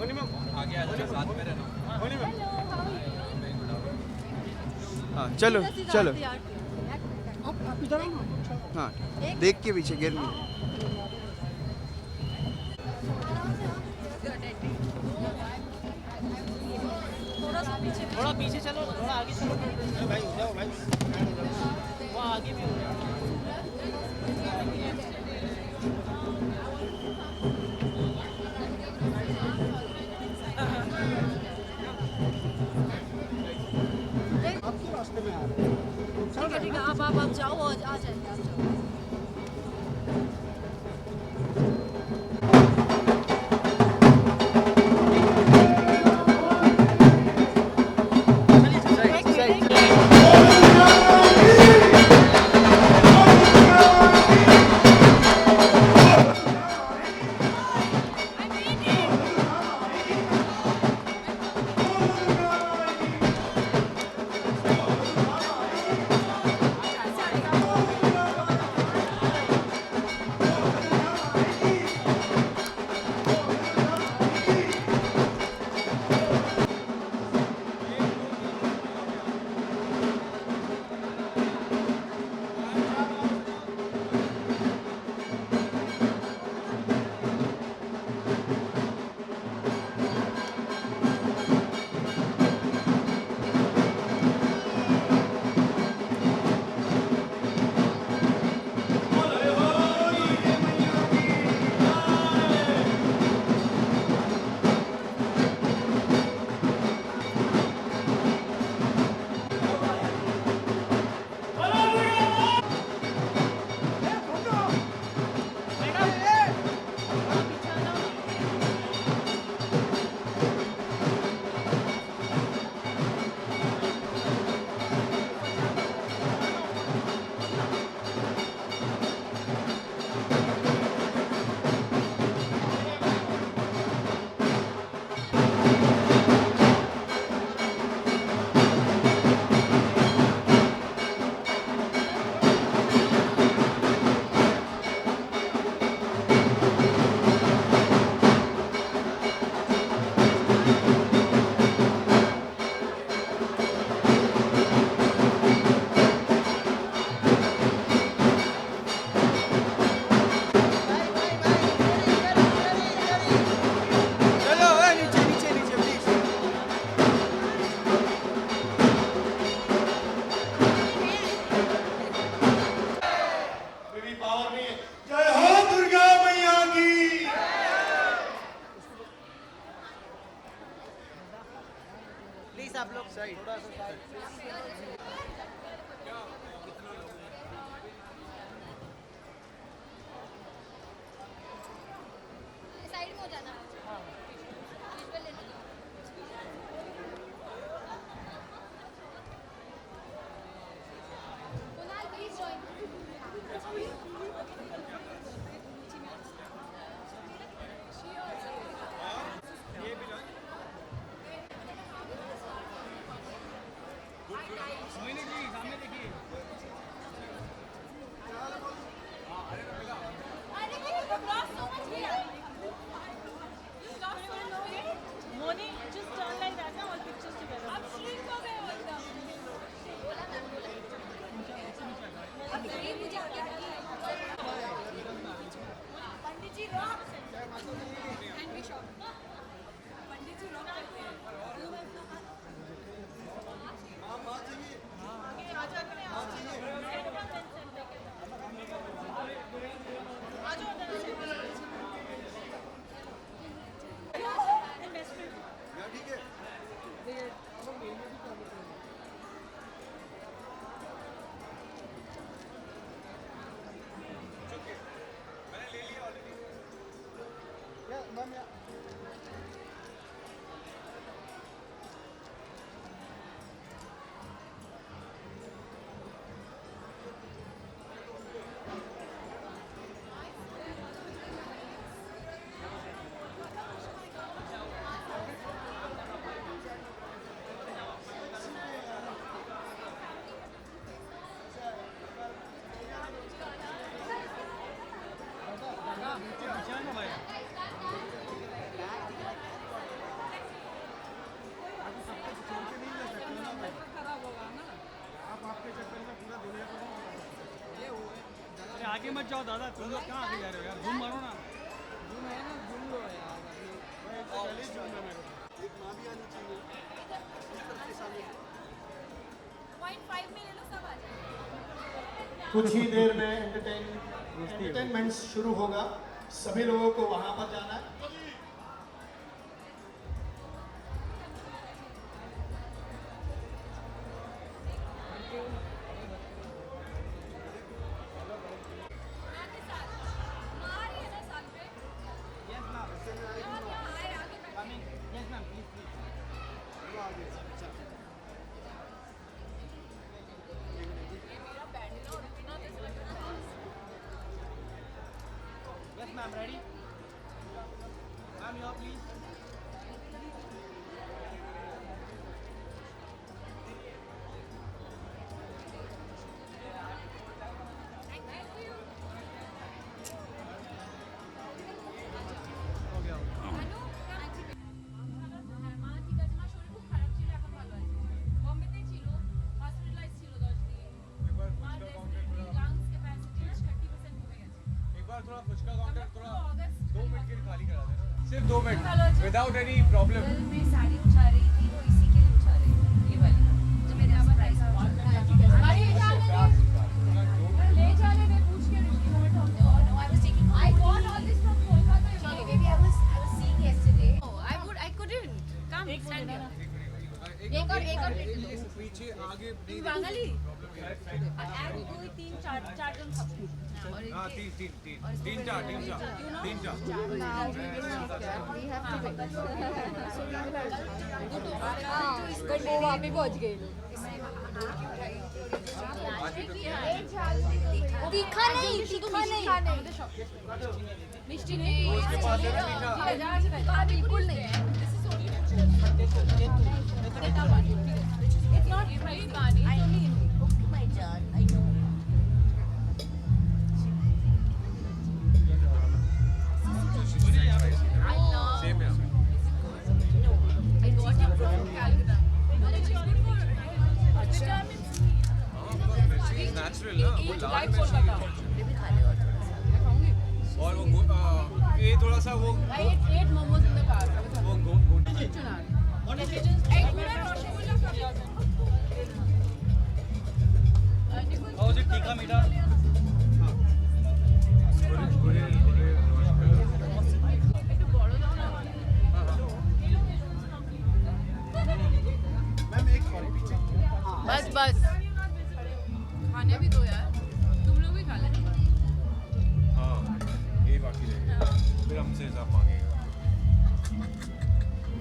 आगे आ जाओ, साथ में रहना। हाँ चलो चलो। आप इधर आओ ना। हाँ देख के पीछे गिर नहीं। थोड़ा पीछे चलो, थोड़ा आगे चलो भाई, हो जाओ भाई, वो आगे भी हो जाओ। आप तो रास्ते में आ रहे हैं। ठीक है, आप जाओ और आ जाएंगे, आप जाओ। चलो नीचे नीचे नीचे प्लीज। जय हो दुर्गा मैया की। प्लीज आप लोग सही थोड़ा सा साइड में हो जाना। Kunal please join. Moni, just turn like that now, all pictures together. आप श्रिंक हो गए हो एकदम। बोला मैम, बोला। अब सही मुझे आ गया। Pandit ji rock and we shot. Pandit ji rock करते हैं। आगे मत जाओ दादा, तुम लोग कहाँ आगे जा रहे हो यार? घूम मारो ना। घूम है ना, घूम लो यार अभी। एक माँ भी आनी चाहिए इस तरफ के सामने से। 0.5 में ले लो सब आ जाए। कुछ ही देर में एंटरटेनमेंट शुरू होगा। सभी लोगों को वहां पर जाना है। आगे साथ माँ आ रही है ना साथ में। यस मैम, यहाँ आए आगे बैठ। Coming. Yes ma'am, please please. ये मेरा बैंड है ना और बिना जैसे लग रहा है। Yes ma'am, ready? Ma'am you please. আনু মা ঠিক আছে, মা শরীর খুব খারাপ ছিল, এখন ভালো আছে। বম্বেতেই ছিল, হসপিটালাইজ ছিল 10 দিন। মার লাংস ক্যাপাসিটি 30% কমে গেছে। एक बार थोड़ा फुचका काउंटर थोड़ा अगस्त 2 मिनट के लिए खाली करा देना, सिर्फ 2 मिनट, हेलो जी। Without any problem. कल मैं साड़ी उठा रही थी, वो इसी के लिए उठा रही थी, ये वाली जो मेरे सरप्राइज अरे ले जाने दे, पूछ के no no I was taking I got all this from Kolkata. sorry baby I was seeing yesterday I couldn't. Come, stand here. एक और पीछे आगे नहीं बांगाली एक दो तीन चार जन खाबो हाँ, तीन चार बट वो वहाँ पे पहुँच गई तीखा नहीं मिष्टी नहीं उसके पास है ना मीठा। बिल्कुल नहीं It's not very bad. It's only okay my जान I know सेम है। I got it from Calcutta. But it's only for vitamins. Natural ना, वो लाल like मिर्ची Kolkata. बेबी खा ले और थोड़ा सा I found it. और वो ये थोड़ा सा वो I ate 8 momos in the car. Eight minute Rasgulla from your how is it? तीखा मीठा? একটু বড় দাও না। मैम एक और पीछे बस खाने भी दो यार, तुम लोग भी खा लेना। हाँ, ये बाकी रहेगा, फिर हमसे हिसाब मांगेगा।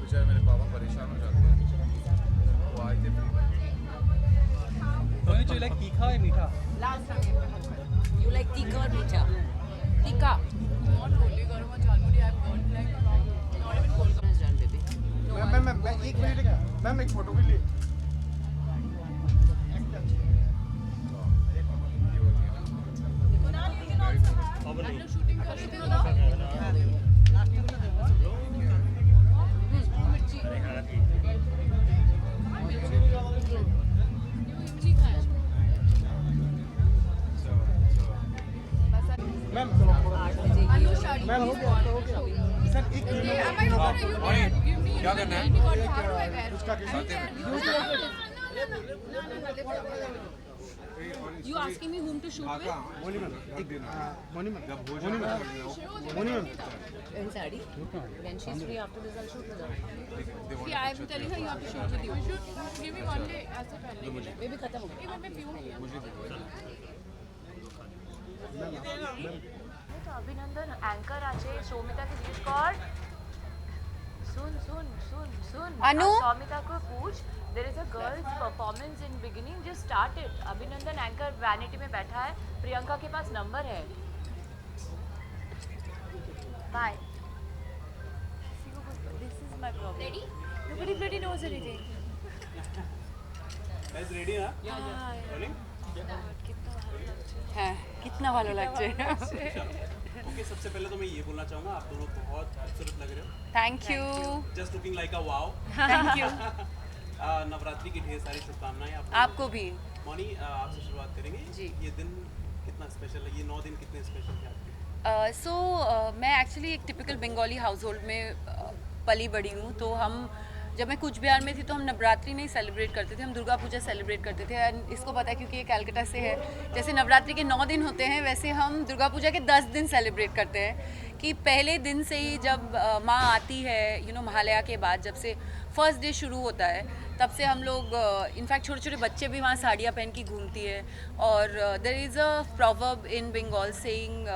बेचारे मेरे पापा परेशान हो जाते हैं, वो आए थे फ्री में। Don't you like तीखा या मीठा? लास्ट टाइम you like तीखा और मीठा टिक्का नॉट ओनली गरम और jhalmuri I have got like not even Kolkata जान बेबी मैम एक मिनट मैम एक फोटो के लिए शूटिंग कर रहे थे ना मिर्ची इमली खाया मैम आलू शाड़ी मैम हो गया सर एक am I over you और ये give me क्या करना है? how do I wear you asking me whom to shoot with Moni ma'am and sari when she's free after this I'll shoot with her see I am telling her you have to shoot with you should give me one day ऐसे पहले baby खत्म हो गया एक मैं पीऊंगी तो अभिनंदन anchor আছে সৌমিতাকে জিজ্ঞেস কর सुन अनु? सौमिता को पूछ there is a girls performance in beginning just start it Abhinandan anchor vanity में बैठा है प्रियंका के पास नंबर है bye this is my problem ready nobody bloody knows anything guys ready ना रोलिंग है कितना ভালো লাগছে ओके सबसे पहले तो मैं ये बोलना चाहूँगा आप दोनों बहुत खूबसूरत लग रहे हो thank you just looking like a wow thank you Navratri की ढेर सारी शुभकामनाएं आपको आपको भी मौनी आपसे शुरुआत करेंगे जी। ये दिन कितना स्पेशल है ये 9 दिन, कितने स्पेशल थे आपके? मैं एक्चुअली एक टिपिकल बंगाली हाउस होल्ड में पली बड़ी हूँ। तो हम जब मैं कूच बिहार में थी तो हम नवरात्रि नहीं सेलिब्रेट करते थे, हम दुर्गा पूजा सेलिब्रेट करते थे। एंड इसको पता है क्योंकि ये कलकत्ता से है। जैसे नवरात्रि के 9 दिन होते हैं वैसे हम दुर्गा पूजा के 10 दिन सेलिब्रेट करते हैं। कि पहले दिन से ही जब माँ आती है महालया के बाद, जब से फर्स्ट डे शुरू होता है तब से हम लोग इनफैक्ट छोटे छोटे बच्चे भी वहाँ साड़ियाँ पहन की घूमती है। और there is a proverb in Bengal saying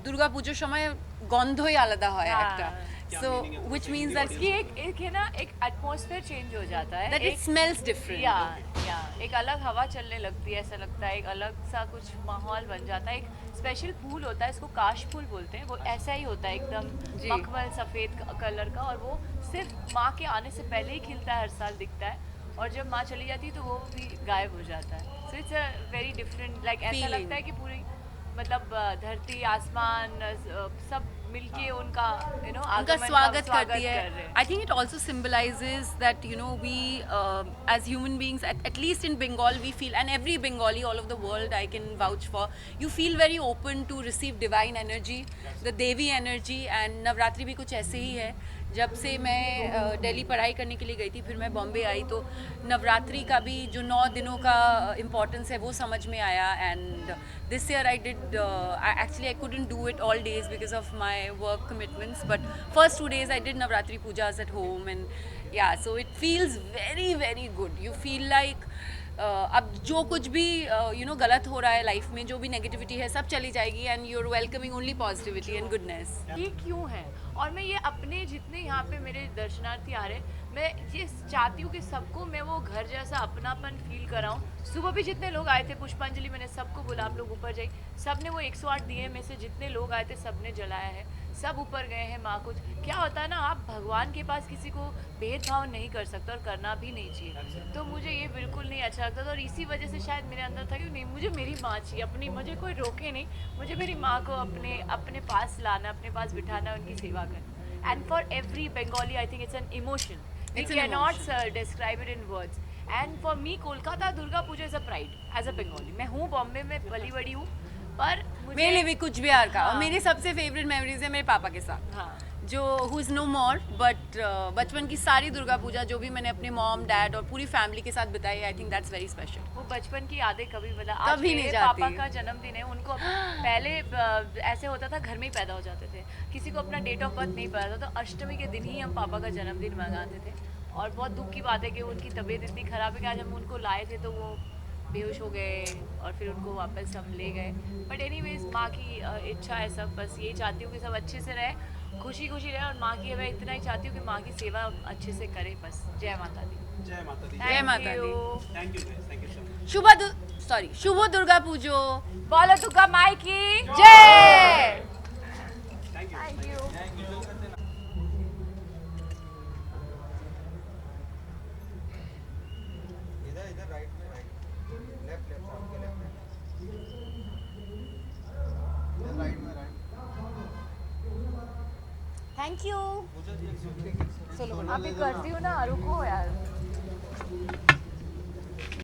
Durga पूजोर समय गंधई आलादा হয় একটা। So which means that कि एक है ना, एक एटमॉस्फेयर चेंज हो जाता है, it smells different. या एक अलग हवा चलने लगती है, ऐसा लगता है एक अलग सा कुछ माहौल बन जाता है। एक स्पेशल फूल होता है, इसको काश फूल बोलते हैं, वो ऐसा ही होता है एकदम मखमल सफ़ेद कलर का, और वो सिर्फ माँ के आने से पहले ही खिलता है, हर साल दिखता है, और जब माँ चली जाती है तो वो भी गायब हो जाता है। So it's a very different, like ऐसा लगता है कि पूरी मतलब धरती आसमान सब मिलके उनका उनका स्वागत करती है। I think it also symbolises that we as human beings at least in Bengal we feel, and every Bengali all over the world I can vouch for, you feel very open to receive divine energy, the Devi energy। and Navratri भी कुछ ऐसे ही है। जब से मैं दिल्ली पढ़ाई करने के लिए गई थी, फिर मैं बॉम्बे आई, तो नवरात्रि का भी जो 9 दिनों का इम्पोर्टेंस है वो समझ में आया। And this year I did actually I couldn't do it all days because of my work commitments, but first 2 days I did Navratri pujas at home, and yeah, so it feels very very good. You feel like अब जो कुछ भी गलत हो रहा है life में, जो भी नेगेटिविटी है सब चली जाएगी, and you are welcoming only positivity and goodness. ये क्यों है? और मैं ये अपने जितने यहाँ पे मेरे दर्शनार्थी आ रहे हैं, मैं ये चाहती हूँ कि सबको मैं वो घर जैसा अपनापन फील कराऊँ। सुबह भी जितने लोग आए थे पुष्पांजलि, मैंने सबको बोला आप लोग ऊपर जाइए, सब ने वो 108 दिए में से जितने लोग आए थे सब ने जलाया है, सब ऊपर गए हैं। माँ कुछ क्या होता है ना, आप भगवान के पास किसी को भेदभाव नहीं कर सकते और करना भी नहीं चाहिए। तो मुझे ये बिल्कुल नहीं अच्छा लगता था, और इसी वजह से शायद मेरे अंदर था कि नहीं, मुझे मेरी माँ चाहिए अपनी, मुझे कोई रोके नहीं, मुझे मेरी माँ को अपने पास लाना, अपने पास बिठाना, उनकी सेवा करना। And for every Bengali I think it's an emotion, we can not describe it in words. And for me Kolkata Durga Puja is a pride as a Bengali. मैं हूँ बॉम्बे में पली बड़ी हूँ, पर मेरे लिए भी कुछ बिहार का। और मेरी सबसे फेवरेट मेमोरीज है मेरे पापा के साथ, जो who is no more, but बचपन की सारी दुर्गा पूजा जो भी मैंने अपने मॉम डैड और पूरी फैमिली के साथ बिताई, I think that's very special. वो बचपन की यादें कभी कभी नहीं जाती। पापा का जन्मदिन है, उनको पहले ऐसे होता था घर में ही पैदा हो जाते थे, किसी को अपना डेट ऑफ बर्थ नहीं पता था, तो अष्टमी के दिन ही हम पापा का जन्मदिन मनाते थे। और बहुत दुख की बात है कि उनकी तबीयत इतनी ख़राब है कि आज हम उनको लाए थे तो वो बेहोश हो गए, और फिर उनको वापस हम ले गए। बट एनीवेज माँ की इच्छा है सब, बस यही चाहती हूँ कि सब अच्छे से रहे, खुशी खुशी रहे, और माँ की मैं इतना ही चाहती हूँ कि माँ की सेवा अच्छे से करे। बस जय माता दी। जय माता दी। जय माता दी। Thank you so much. शुभ दुर्गा पूजो। बोलो दुर्गा माई की जय। Thank you. इधर राइट में, लेफ्ट आपके लेफ्ट में, इधर राइट में, थैंक यू। अभी करती हूँ ना, रुको यार।